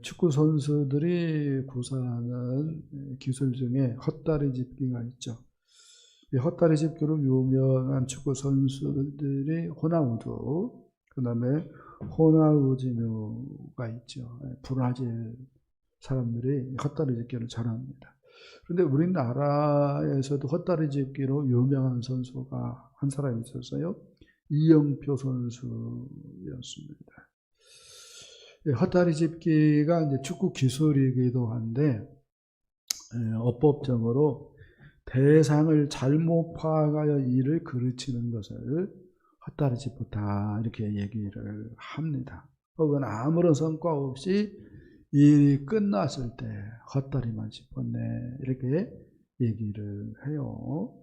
축구 선수들이 구사하는 기술 중에 헛다리 짚기가 있죠. 이 헛다리 짚기로 유명한 축구 선수들이 호나우두, 그 다음에 호나우지뉴가 있죠. 브라질 사람들이 헛다리 짚기를 잘합니다. 그런데 우리나라에서도 헛다리 짚기로 유명한 선수가 한 사람 있었어요. 이영표 선수였습니다. 헛다리 짚기가 이제 축구 기술이기도 한데, 어법적으로 대상을 잘못 파악하여 이를 그르치는 것을 헛다리 짚었다, 이렇게 얘기를 합니다. 혹은 아무런 성과 없이 일이 끝났을 때 헛다리만 짚었네, 이렇게 얘기를 해요.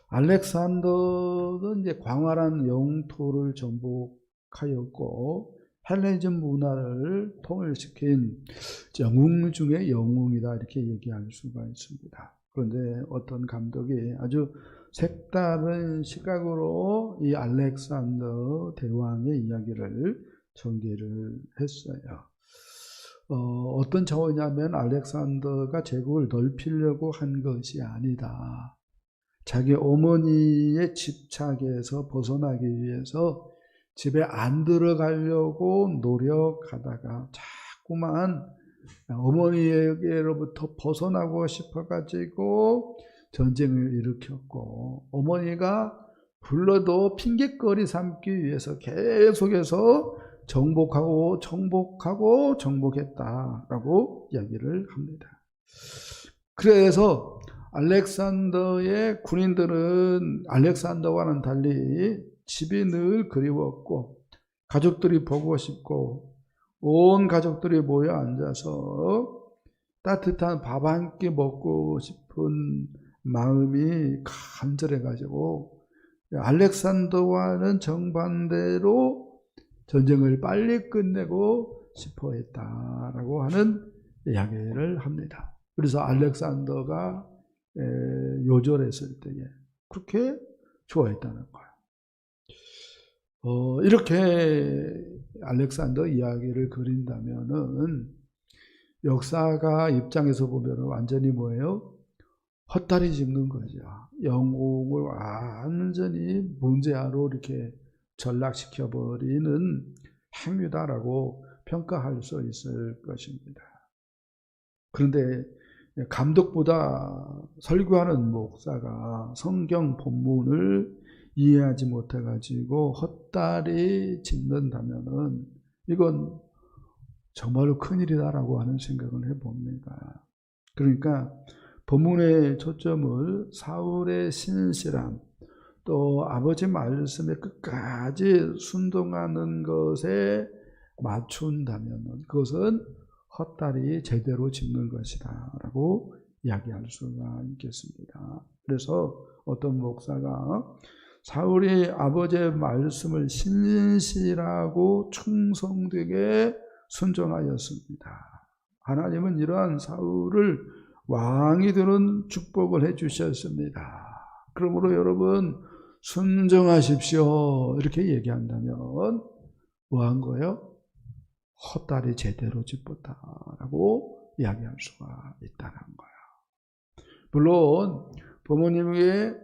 알렉산더는 이제 광활한 영토를 정복하였고 헬레니즘 문화를 통일시킨 영웅 중에 영웅이다, 이렇게 얘기할 수가 있습니다. 그런데 어떤 감독이 아주 색다른 시각으로 이 알렉산더 대왕의 이야기를 전개를 했어요. 어떤 차원이냐면 알렉산더가 제국을 넓히려고 한 것이 아니다. 자기 어머니의 집착에서 벗어나기 위해서 집에 안 들어가려고 노력하다가 자꾸만 어머니에게로부터 벗어나고 싶어가지고 전쟁을 일으켰고, 어머니가 불러도 핑계거리 삼기 위해서 계속해서 정복했다라고 이야기를 합니다. 그래서 알렉산더의 군인들은 알렉산더와는 달리 집이 늘 그리웠고 가족들이 보고 싶고 온 가족들이 모여 앉아서 따뜻한 밥 한 끼 먹고 싶은 마음이 간절해가지고 알렉산더와는 정반대로 전쟁을 빨리 끝내고 싶어 했다라고 하는 이야기를 합니다. 그래서 알렉산더가 요절했을 때에 그렇게 좋아했다는 거예요. 이렇게 알렉산더 이야기를 그린다면은 역사가 입장에서 보면 완전히 뭐예요? 헛다리 짚는 거죠. 영웅을 완전히 문제아로 이렇게 전락시켜버리는 행위다라고 평가할 수 있을 것입니다. 그런데 감독보다 설교하는 목사가 성경 본문을 이해하지 못해가지고 헛다리 짚는다면은 이건 정말로 큰일이다라고 하는 생각을 해봅니다. 그러니까 본문의 초점을 사울의 신실함, 또 아버지 말씀에 끝까지 순종하는 것에 맞춘다면 그것은 헛다리 제대로 짚는 것이다 라고 이야기할 수가 있겠습니다. 그래서 어떤 목사가 사울이 아버지의 말씀을 신실하고 충성되게 순종하였습니다. 하나님은 이러한 사울을 왕이 되는 축복을 해주셨습니다. 그러므로 여러분 순종하십시오, 이렇게 얘기한다면 뭐 한 거예요? 헛다리 제대로 짚었다라고 이야기할 수가 있다는 거예요. 물론 부모님에게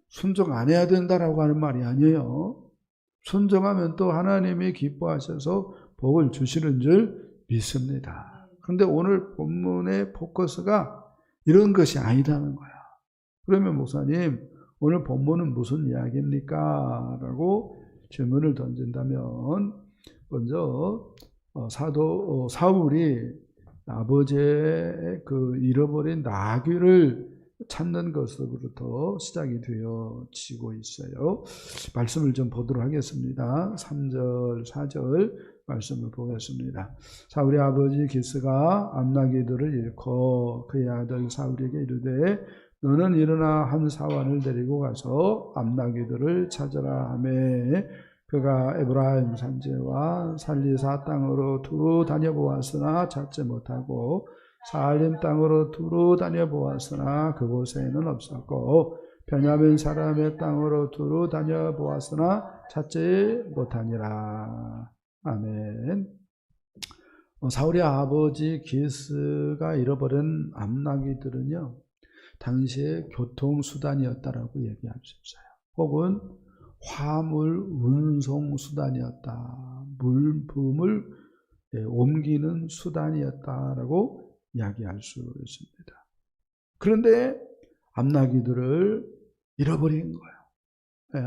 순종 안 해야 된다라고 하는 말이 아니에요. 순종하면 또 하나님이 기뻐하셔서 복을 주시는 줄 믿습니다. 그런데 오늘 본문의 포커스가 이런 것이 아니라는 거야. 그러면 목사님, 오늘 본문은 무슨 이야기입니까? 라고 질문을 던진다면 먼저 사울이 아버지의 그 잃어버린 나귀를 찾는 것으로부터 시작이 되어지고 있어요. 말씀을 좀 보도록 하겠습니다. 3절, 4절 말씀을 보겠습니다. 사울의 아버지 기스가 암나귀들을 잃고 그의 아들 사울에게 이르되 너는 일어나 한 사환을 데리고 가서 암나귀들을 찾으라 하매 그가 에브라임 산지와 살리사 땅으로 두루 다녀보았으나 찾지 못하고 사알림 땅으로 두루 다녀보았으나 그곳에는 없었고 베냐민 사람의 땅으로 두루 다녀보았으나 찾지 못하니라. 아멘. 사울의 아버지 기스가 잃어버린 암나귀들은요, 당시에 교통수단이었다라고 얘기할 수 있어요. 혹은 화물 운송수단이었다. 물품을 옮기는 수단이었다라고 이야기할 수 있습니다. 그런데 암나귀들을 잃어버린 거예요.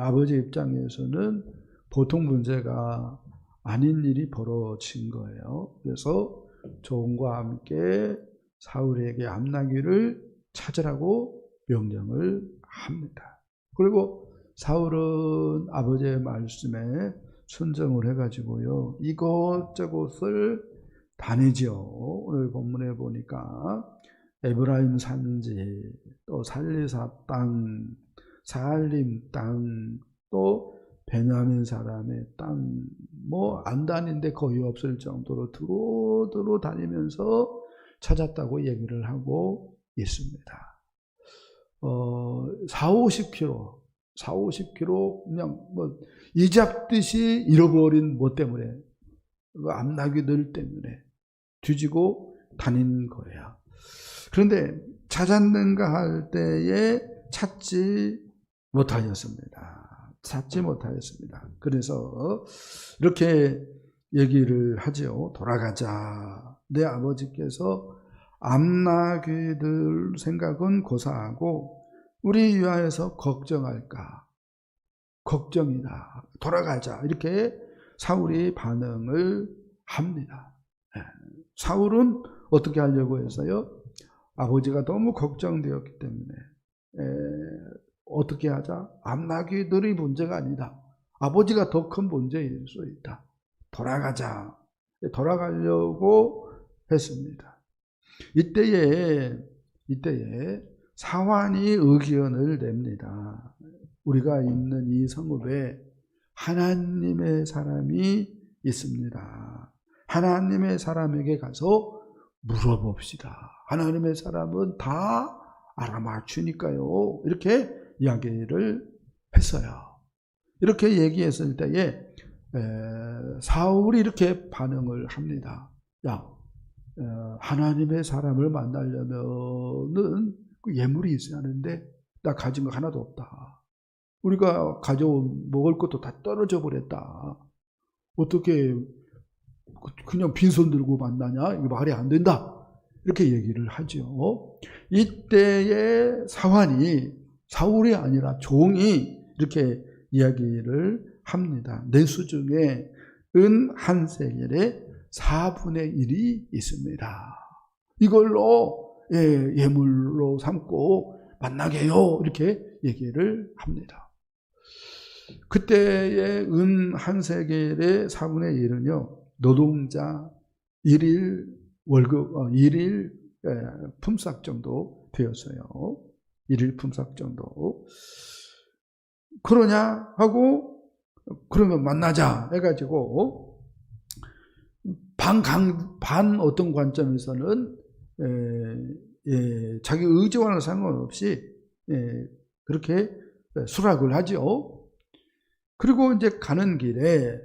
아버지 입장에서는 보통 문제가 아닌 일이 벌어진 거예요. 그래서 조언과 함께 사울에게 암나귀를 찾으라고 명령을 합니다. 그리고 사울은 아버지의 말씀에 순종을 해가지고요, 이것저것을 다니죠. 오늘 본문에 보니까 에브라임 산지, 또 살리사 땅, 사알림 땅, 또 베냐민 사람의 땅, 안 다닌데 거의 없을 정도로 두루두루 다니면서 찾았다고 얘기를 하고 있습니다. 40-50km 그냥 이잡듯이 잃어버린 뭐 때문에, 그 암나귀들 때문에 뒤지고 다닌 거예요. 그런데 찾았는가 할 때에 찾지 못하였습니다. 그래서 이렇게 얘기를 하죠. 돌아가자. 내 아버지께서 암나귀들 생각은 고사하고 우리 위하여서 걱정할까? 걱정이다. 돌아가자. 이렇게 사울이 반응을 합니다. 사울은 어떻게 하려고 했어요? 아버지가 너무 걱정되었기 때문에 어떻게 하자? 암나귀들이 문제가 아니다. 아버지가 더 큰 문제일 수 있다. 돌아가자. 돌아가려고 했습니다. 이때에 사환이 의견을 냅니다. 우리가 있는 이 성읍에 하나님의 사람이 있습니다. 하나님의 사람에게 가서 물어봅시다. 하나님의 사람은 다 알아맞추니까요. 이렇게 이야기를 했어요. 이렇게 얘기했을 때에 사울이 이렇게 반응을 합니다. 하나님의 사람을 만나려면은 그 예물이 있어야 하는데 나 가진 거 하나도 없다. 우리가 가져온 먹을 것도 다 떨어져 버렸다. 어떻게 그냥 빈손 들고 만나냐? 이거 말이 안 된다. 이렇게 얘기를 하죠. 이때에 사울이 아니라 종이 이렇게 이야기를 합니다. 내수 중에 은 한 세겔의 4분의 1이 있습니다. 이걸로 예물로 삼고 만나게 해요. 이렇게 얘기를 합니다. 그때의 은 한 세겔의 4분의 1은요, 노동자 1일 월급, 1일 품삯 정도 되었어요. 1일 품삯 정도. 그러냐 하고, 그러면 만나자 해가지고, 반 어떤 관점에서는, 자기 의지와는 상관없이, 그렇게 수락을 하죠. 그리고 이제 가는 길에,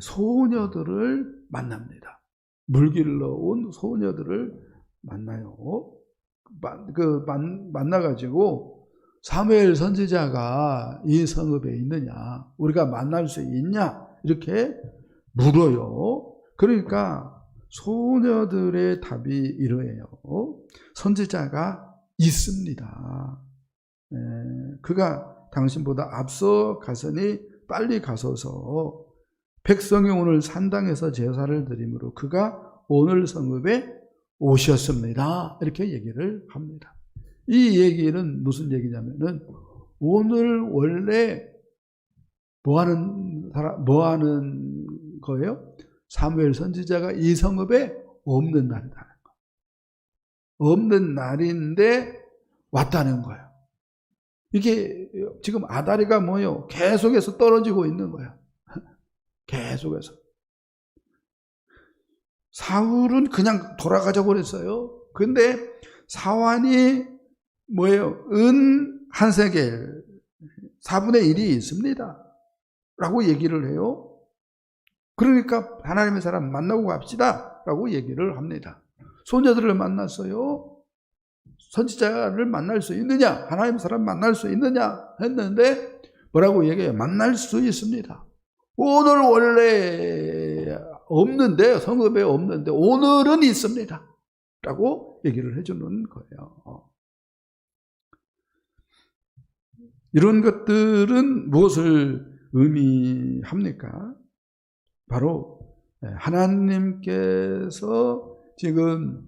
소녀들을 만납니다. 물길로 온 소녀들을 만나요. 만나가지고 사무엘 선지자가 이 성읍에 있느냐, 우리가 만날 수 있냐, 이렇게 물어요. 그러니까 소녀들의 답이 이러해요. 선지자가 있습니다. 그가 당신보다 앞서 갔으니 빨리 가소서. 백성이 오늘 산당에서 제사를 드림으로 그가 오늘 성읍에 오셨습니다. 이렇게 얘기를 합니다. 이 얘기는 무슨 얘기냐면은, 오늘 원래 뭐 하는 거예요? 사무엘 선지자가 이 성읍에 없는 날이라는 거. 없는 날인데 왔다는 거예요. 이게 지금 아다리가 뭐예요? 계속해서 떨어지고 있는 거예요. 계속해서. 사울은 그냥 돌아가자고 그랬어요. 근데 사환이 뭐예요? 은 한 세겔 4분의 1이 있습니다. 라고 얘기를 해요. 그러니까 하나님의 사람 만나고 갑시다 라고 얘기를 합니다. 소녀들을 만났어요. 선지자를 만날 수 있느냐? 하나님의 사람 만날 수 있느냐? 했는데 뭐라고 얘기해요? 만날 수 있습니다. 오늘 원래 없는데, 성읍에 없는데 오늘은 있습니다 라고 얘기를 해주는 거예요. 이런 것들은 무엇을 의미합니까? 바로 하나님께서 지금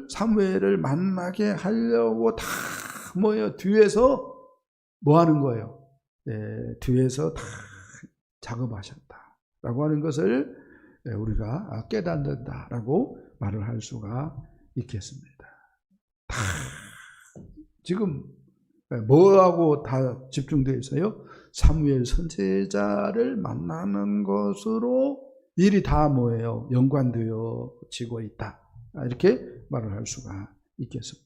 사무엘을 만나게 하려고 다 뒤에서 뭐 하는 거예요? 뒤에서 다 작업하셨다라고 하는 것을 우리가 깨닫는다라고 말을 할 수가 있겠습니다. 다 지금 뭐하고 다 집중되어 있어요? 사무엘 선지자를 만나는 것으로 일이 다 뭐예요? 연관되어지고 있다. 이렇게 말을 할 수가 있겠습니다.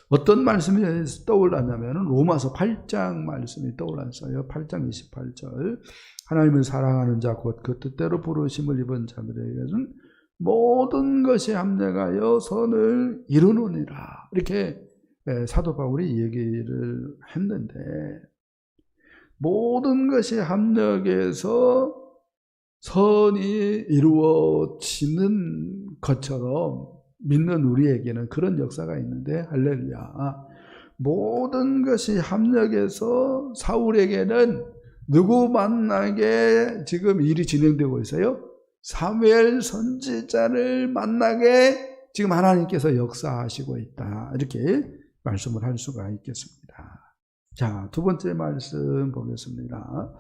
어떤 말씀이 떠올랐냐면 로마서 8장 말씀이 떠올랐어요. 8장 28절. 하나님을 사랑하는 자 곧 그 뜻대로 부르심을 입은 자들에게는 모든 것이 합력하여 선을 이루느니라. 이렇게 사도 바울이 얘기를 했는데 모든 것이 합력해서 선이 이루어지는 것처럼 믿는 우리에게는 그런 역사가 있는데 할렐루야. 모든 것이 합력해서 사울에게는 누구 만나게 지금 일이 진행되고 있어요? 사무엘 선지자를 만나게 지금 하나님께서 역사하시고 있다. 이렇게 말씀을 할 수가 있겠습니다. 자, 두 번째 말씀 보겠습니다.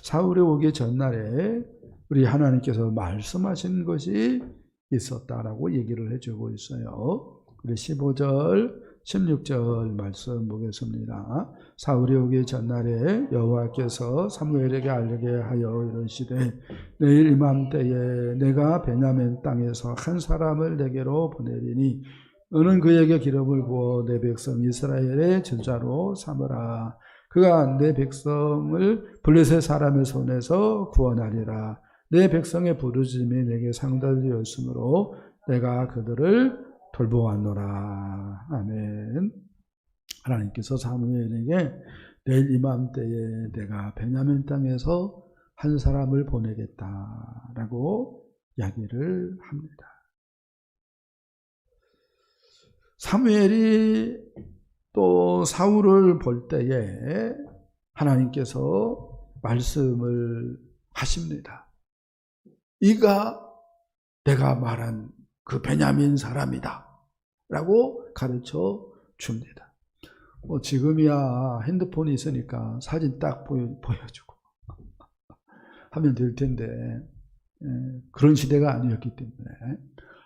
사울이 오기 전날에 우리 하나님께서 말씀하신 것이 있었다라고 얘기를 해주고 있어요. 우리 15절, 16절 말씀 보겠습니다. 사울이 오기 전날에 여호와께서 사무엘에게 알게 하여 이르시되 내일 이맘때에 내가 베냐민 땅에서 한 사람을 내게로 보내리니 너는 그에게 기름을 부어 내 백성 이스라엘의 제자로 삼으라. 그가 내 백성을 블레셋 사람의 손에서 구원하리라. 내 백성의 부르짖음이 내게 상달되었으므로 내가 그들을 돌보았노라. 아멘. 하나님께서 사무엘에게 내일 이맘때에 내가 베냐민 땅에서 한 사람을 보내겠다라고 이야기를 합니다. 사무엘이 또 사울을 볼 때에 하나님께서 말씀을 하십니다. 이가 내가 말한 그 베냐민 사람이다 라고 가르쳐 줍니다. 지금이야 핸드폰이 있으니까 사진 딱 보여주고 하면 될 텐데 그런 시대가 아니었기 때문에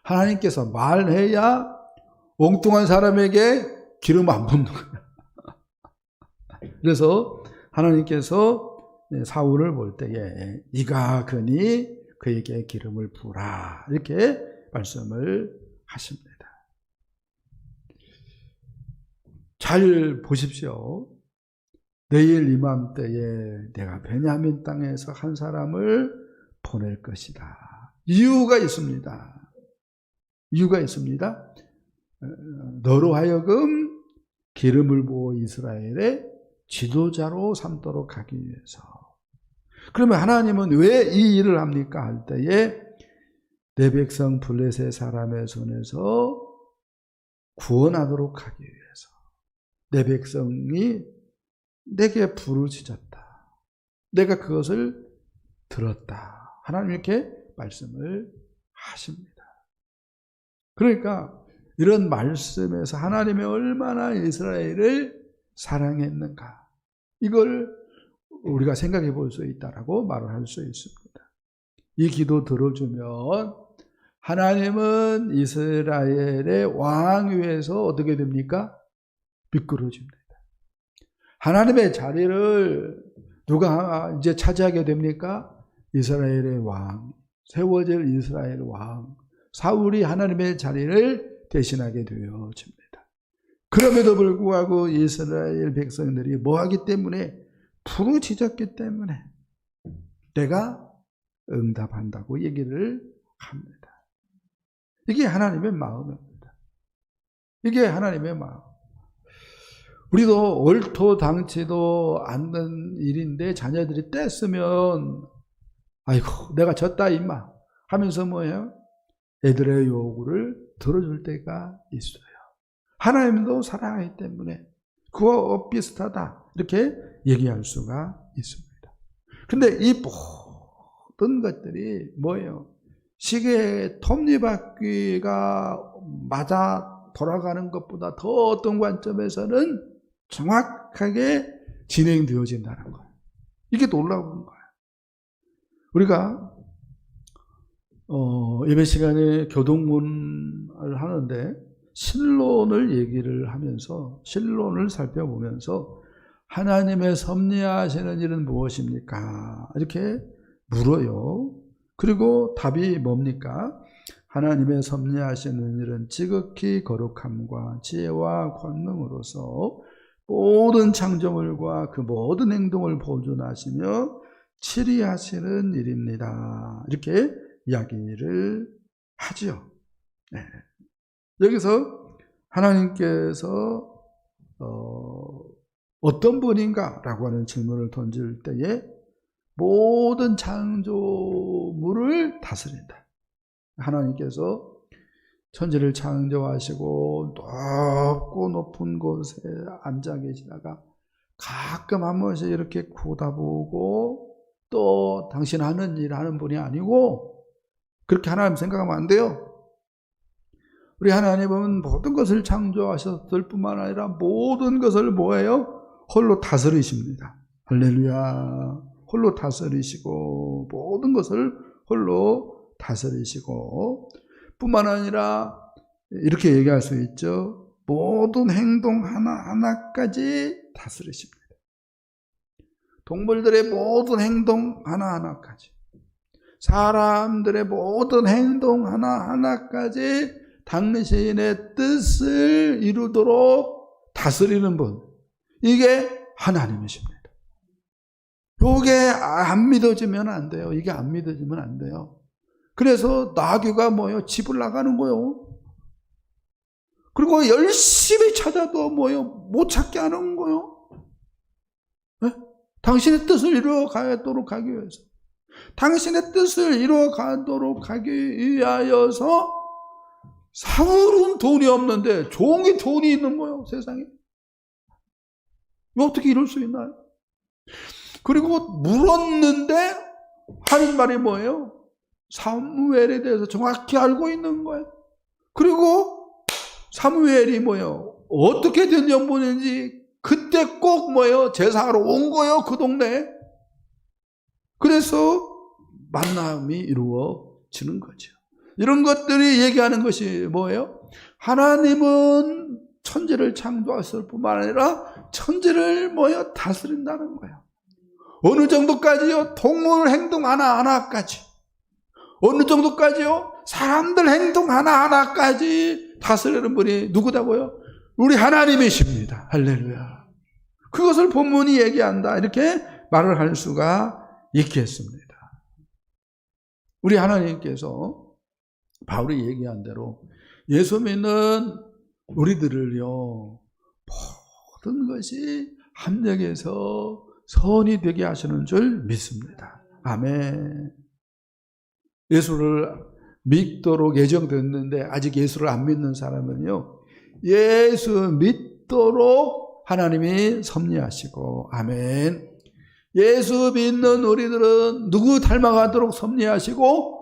하나님께서 말해야 엉뚱한 사람에게 기름 안 붓는 거야. 그래서 하나님께서 사울을 볼 때에 이가 그니 그에게 기름을 부으라 이렇게 말씀을 하십니다. 잘 보십시오. 내일 이맘때에 내가 베냐민 땅에서 한 사람을 보낼 것이다. 이유가 있습니다. 이유가 있습니다. 너로 하여금 기름을 부어 이스라엘의 지도자로 삼도록 하기 위해서. 그러면 하나님은 왜 이 일을 합니까? 할 때에 내 백성 블레셋 사람의 손에서 구원하도록 하기 위해서. 내 백성이 내게 부르짖었다. 내가 그것을 들었다. 하나님 이렇게 말씀을 하십니다. 그러니까 이런 말씀에서 하나님이 얼마나 이스라엘을 사랑했는가. 이걸 우리가 생각해 볼 수 있다라고 말을 할 수 있습니다. 이 기도 들어주면 하나님은 이스라엘의 왕 위에서 어떻게 됩니까? 미끄러집니다. 하나님의 자리를 누가 이제 차지하게 됩니까? 이스라엘의 왕, 세워질 이스라엘 왕, 사울이 하나님의 자리를 대신하게 되어집니다. 그럼에도 불구하고 이스라엘 백성들이 뭐하기 때문에 부르짖었기 때문에 내가 응답한다고 얘기를 합니다. 이게 하나님의 마음입니다. 이게 하나님의 마음. 우리도 얼토당치도 않는 일인데 자녀들이 떼쓰면 아이고 내가 졌다 임마 하면서 뭐예요? 애들의 요구를 들어줄 때가 있어요. 하나님도 사랑하기 때문에 그와 비슷하다 이렇게 얘기할 수가 있습니다. 근데 이 모든 것들이 뭐예요? 시계의 톱니바퀴가 맞아 돌아가는 것보다 더 어떤 관점에서는 정확하게 진행되어진다는 거예요. 이게 놀라운 거예요. 우리가 예배 시간에 교동문을 하는데 신론을 얘기를 하면서 신론을 살펴보면서 하나님의 섭리하시는 일은 무엇입니까? 이렇게 물어요. 그리고 답이 뭡니까? 하나님의 섭리하시는 일은 지극히 거룩함과 지혜와 권능으로서 모든 창조물과 그 모든 행동을 보존하시며 치리하시는 일입니다. 이렇게 이야기를 하죠. 네. 여기서 하나님께서 어떤 분인가라고 하는 질문을 던질 때에 모든 창조물을 다스린다. 하나님께서 천지를 창조하시고 높고 높은 곳에 앉아 계시다가 가끔 한 번씩 이렇게 쳐다보고 또 당신 하는 일 하는 분이 아니고 그렇게 하나님 생각하면 안 돼요. 우리 하나님은 모든 것을 창조하셨을 뿐만 아니라 모든 것을 뭐예요? 홀로 다스리십니다. 할렐루야. 홀로 다스리시고 모든 것을 홀로 다스리시고 뿐만 아니라 이렇게 얘기할 수 있죠. 모든 행동 하나하나까지 다스리십니다. 동물들의 모든 행동 하나하나까지, 사람들의 모든 행동 하나하나까지 당신의 뜻을 이루도록 다스리는 분, 이게 하나님이십니다. 이게 안 믿어지면 안 돼요. 이게 안 믿어지면 안 돼요. 그래서 나귀가 뭐예요? 집을 나가는 거예요. 그리고 열심히 찾아도 뭐예요? 못 찾게 하는 거예요. 네? 당신의 뜻을 이루어가도록 하기 위해서, 당신의 뜻을 이루어가도록 하기 위하여서 사울은 돈이 없는데 종이 돈이 있는 거예요. 세상에. 어떻게 이럴 수 있나요? 그리고 물었는데 하는 말이 뭐예요? 사무엘에 대해서 정확히 알고 있는 거예요. 그리고 사무엘이 뭐예요? 어떻게 된 영혼인지 그때 꼭 뭐예요? 제사하러 온 거예요. 그 동네에. 그래서 만남이 이루어지는 거죠. 이런 것들이 얘기하는 것이 뭐예요? 하나님은 천지를 창조하실 뿐만 아니라 천지를 뭐예요? 다스린다는 거예요. 어느 정도까지요? 동물 행동 하나하나까지. 어느 정도까지요? 사람들 행동 하나하나까지 다스리는 분이 누구다고요? 우리 하나님이십니다. 할렐루야. 그것을 본문이 얘기한다. 이렇게 말을 할 수가 있겠습니다. 우리 하나님께서 바울이 얘기한 대로 예수 믿는 우리들을요, 모든 것이 합력해서 선이 되게 하시는 줄 믿습니다. 아멘. 예수를 믿도록 예정됐는데 아직 예수를 안 믿는 사람은요, 예수 믿도록 하나님이 섭리하시고, 아멘. 예수 믿는 우리들은 누구 닮아가도록 섭리하시고,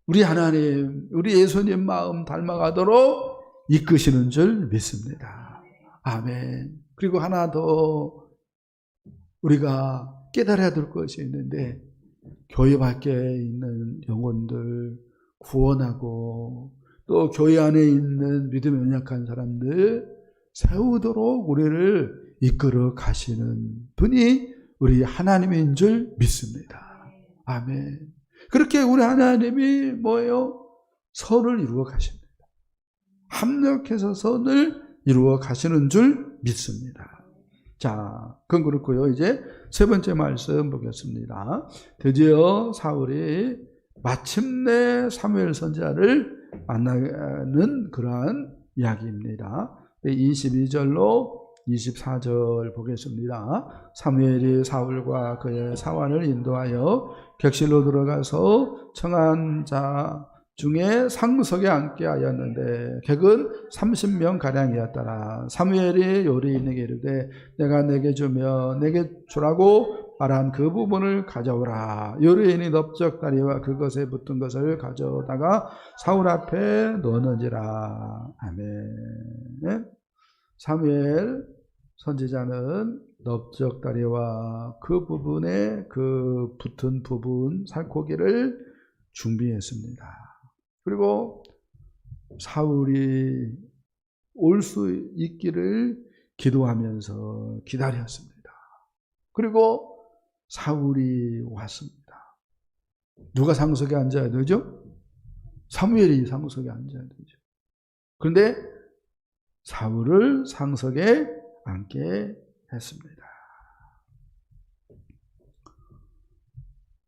우리 하나님, 우리 예수님 마음 닮아가도록 이끄시는 줄 믿습니다. 아멘. 그리고 하나 더 우리가 깨달아야 될 것이 있는데, 교회 밖에 있는 영혼들 구원하고 또 교회 안에 있는 믿음에 연약한 사람들 세우도록 우리를 이끌어 가시는 분이 우리 하나님인 줄 믿습니다. 아멘. 그렇게 우리 하나님이 뭐예요? 선을 이루어 가십니다. 합력해서 선을 이루어 가시는 줄 믿습니다. 자, 그건 그렇고요. 이제 세 번째 말씀 보겠습니다. 드디어 사울이 마침내 사무엘 선지자를 만나는 그러한 이야기입니다. 22절로 24절 보겠습니다. 사무엘이 사울과 그의 사환을 인도하여 객실로 들어가서 청한 자 중에 상석에 앉게 하였는데 객은 30명 가량이었더라. 사무엘이 요리인에게 이르되 내가 내게 주며 내게 주라고 말한 그 부분을 가져오라. 요리인이 넓적다리와 그것에 붙은 것을 가져다가 사울 앞에 넣었는지라. 아멘. 사무엘 선지자는 넓적다리와 그 부분에 그 붙은 부분 살코기를 준비했습니다. 그리고 사울이 올 수 있기를 기도하면서 기다렸습니다. 그리고 사울이 왔습니다. 누가 상석에 앉아야 되죠? 사무엘이 상석에 앉아야 되죠. 그런데 사울을 상석에 앉게 했습니다.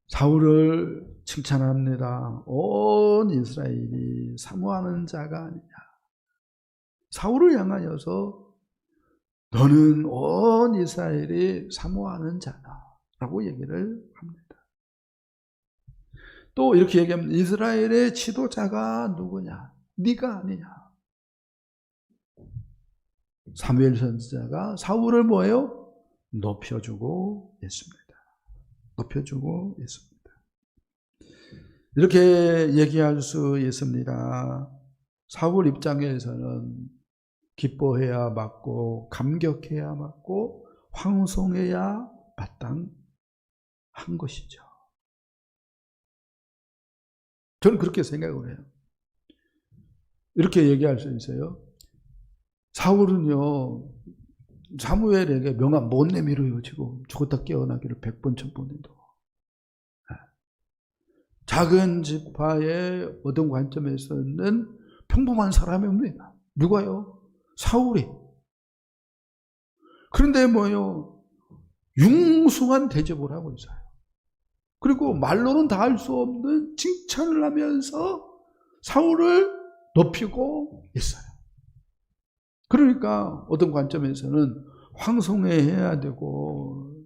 사울을 칭찬합니다. 온 이스라엘이 사모하는 자가 아니냐. 사울을 향하여서 너는 온 이스라엘이 사모하는 자다 라고 얘기를 합니다. 또 이렇게 얘기합니다. 이스라엘의 지도자가 누구냐? 네가 아니냐. 사무엘 선지자가 사울을 뭐예요? 높여주고 있습니다. 높여주고 있습니다. 이렇게 얘기할 수 있습니다. 사울 입장에서는 기뻐해야 맞고 감격해야 맞고 황송해야 마땅한 것이죠. 저는 그렇게 생각을 해요. 이렇게 얘기할 수 있어요. 사울은요 사무엘에게 명함 못 내밀어요. 지금 죽었다 깨어나기를 100번 1000번에도. 작은 지파의 어떤 관점에서는 평범한 사람입니다. 누가요? 사울이. 그런데 뭐요? 융숭한 대접을 하고 있어요. 그리고 말로는 다 할 수 없는 칭찬을 하면서 사울을 높이고 있어요. 그러니까 어떤 관점에서는 황송해야 되고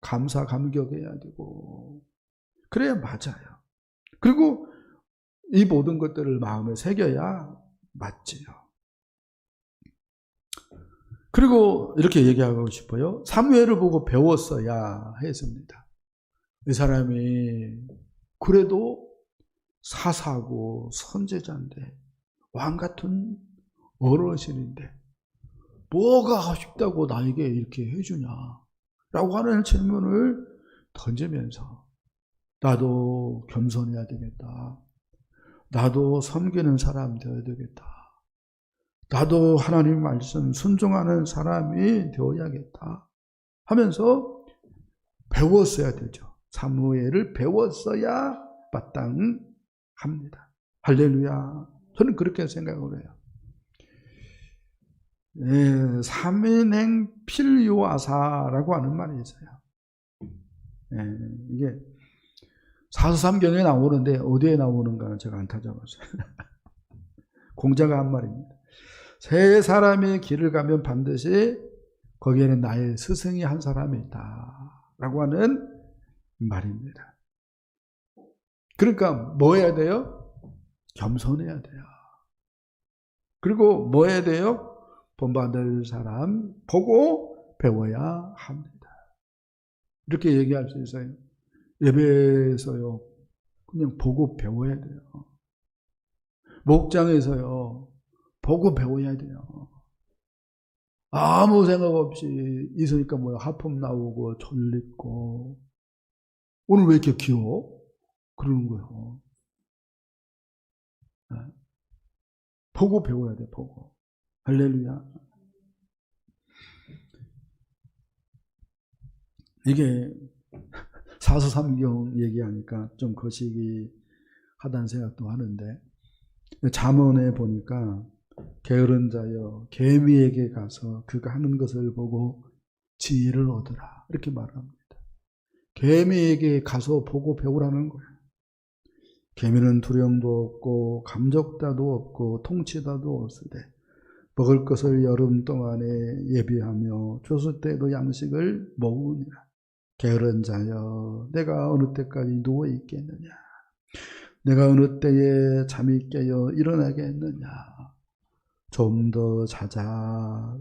감사 감격해야 되고 그래야 맞아요. 그리고 이 모든 것들을 마음에 새겨야 맞지요. 그리고 이렇게 얘기하고 싶어요. 사무엘을 보고 배웠어야 했습니다. 이 사람이 그래도 사사고 선제자인데 왕 같은 어르신인데 뭐가 아쉽다고 나에게 이렇게 해주냐 라고 하는 질문을 던지면서 나도 겸손해야 되겠다. 나도 섬기는 사람 되어야 되겠다. 나도 하나님 말씀 순종하는 사람이 되어야겠다 하면서 배웠어야 되죠. 사무엘을 배웠어야 마땅합니다. 할렐루야. 저는 그렇게 생각을 해요. 삼인행 필요하사라고 하는 말이 있어요. 이게 사서삼경에 나오는데 어디에 나오는가는 제가 안 찾아봤어요. 공자가 한 말입니다. 세 사람이 길을 가면 반드시 거기에는 나의 스승이 한 사람이 있다 라고 하는 말입니다. 그러니까 뭐 해야 돼요? 겸손해야 돼요. 그리고 뭐 해야 돼요? 본받을 사람 보고 배워야 합니다. 이렇게 얘기할 수 있어요. 예배에서요 그냥 보고 배워야 돼요. 목장에서요 보고 배워야 돼요. 아무 생각 없이 있으니까 뭐야 하품 나오고 졸리고 오늘 왜 이렇게 귀여워? 그러는 거예요. 보고 배워야 돼. 보고. 할렐루야. 이게 사서삼경 얘기하니까 좀 거시기 하다는 생각도 하는데 잠언에 보니까 게으른 자여 개미에게 가서 그가 하는 것을 보고 지혜를 얻으라. 이렇게 말합니다. 개미에게 가서 보고 배우라는 거예요. 개미는 두령도 없고 감족다도 없고 통치다도 없으되 먹을 것을 여름 동안에 예비하며 조수 때도 양식을 먹으니라. 게으른 자여, 내가 어느 때까지 누워 있겠느냐? 내가 어느 때에 잠이 깨어 일어나겠느냐? 좀 더 자자,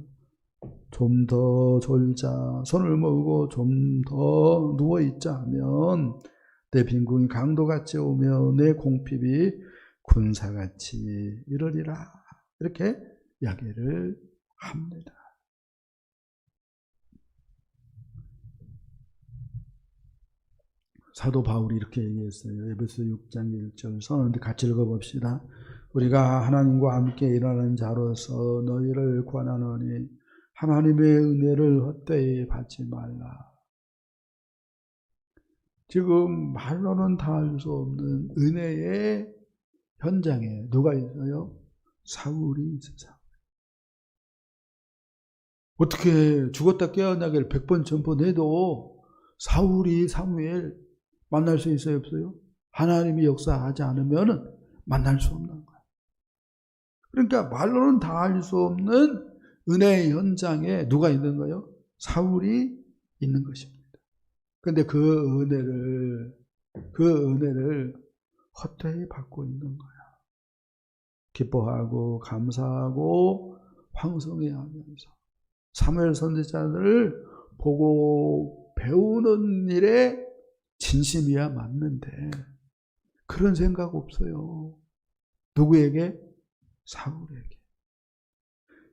좀 더 졸자, 손을 모으고 좀 더 누워있자 하면 내 빈궁이 강도같이 오며 내 공핍이 군사같이 이르리라. 이렇게 이야기를 합니다. 사도 바울이 이렇게 얘기했어요. 에베소 6장 1절 선언인데 같이 읽어봅시다. 우리가 하나님과 함께 일하는 자로서 너희를 권하노니 하나님의 은혜를 헛되이 받지 말라. 지금 말로는 다 알 수 없는 은혜의 현장에 누가 있어요? 사울이 있어요. 어떻게 죽었다 깨어나기를 100번 전번해도 사울이 사무엘 만날 수 있어요? 없어요? 하나님이 역사하지 않으면 만날 수 없는 거예요. 그러니까 말로는 다 알 수 없는 은혜의 현장에 누가 있는 거예요? 사울이 있는 것입니다. 그런데 그 은혜를 헛되이 받고 있는 거예요. 기뻐하고 감사하고 황송해하면서 사무엘 선지자들을 보고 배우는 일에 진심이야 맞는데 그런 생각 없어요. 누구에게? 사울에게.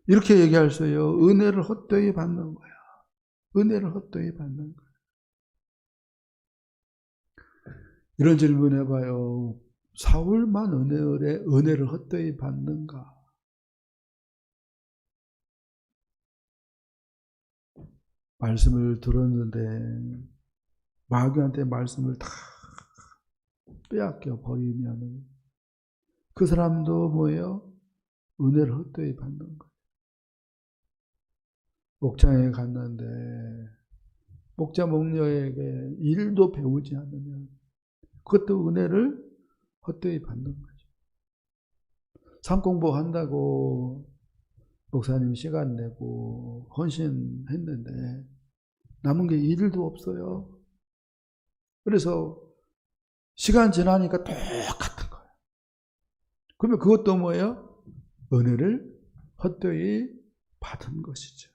이렇게 얘기할 수 있어요. 은혜를 헛되이 받는 거야. 은혜를 헛되이 받는 거야. 이런 질문 해봐요. 사울만 은혜를 헛되이 받는가? 말씀을 들었는데 마귀한테 말씀을 다 빼앗겨 버리면 그 사람도 뭐예요? 은혜를 헛되이 받는 거예요. 목장에 갔는데 목자 목녀에게 일도 배우지 않으면 그것도 은혜를 헛되이 받는 거죠. 산 공부한다고 목사님 시간 내고 헌신했는데 남은 게 일도 없어요. 그래서 시간 지나니까 똑같은 거예요. 그러면 그것도 뭐예요? 은혜를 헛되이 받은 것이죠.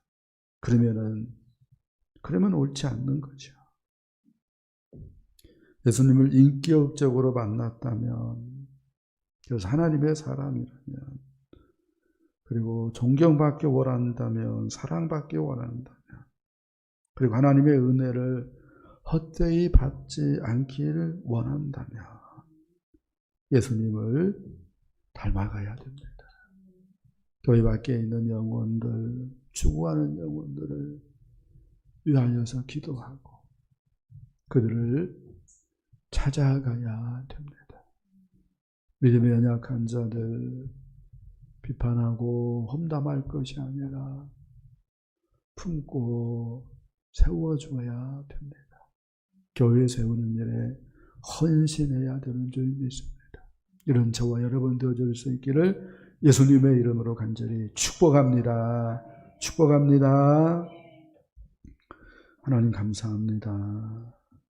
그러면 옳지 않는 거죠. 예수님을 인격적으로 만났다면, 그래서 하나님의 사람이라면, 그리고 존경받기 원한다면, 사랑받기 원한다면, 그리고 하나님의 은혜를 헛되이 받지 않기를 원한다면 예수님을 닮아가야 됩니다. 교회 밖에 있는 영혼들, 죽어가는 영혼들을 위하여서 기도하고 그들을 찾아가야 됩니다. 믿음이 연약한 자들 비판하고 험담할 것이 아니라 품고 세워줘야 됩니다. 교회 세우는 일에 헌신해야 되는 줄 믿습니다. 이런 저와 여러분 되어줄 수 있기를 예수님의 이름으로 간절히 축복합니다. 축복합니다. 하나님 감사합니다.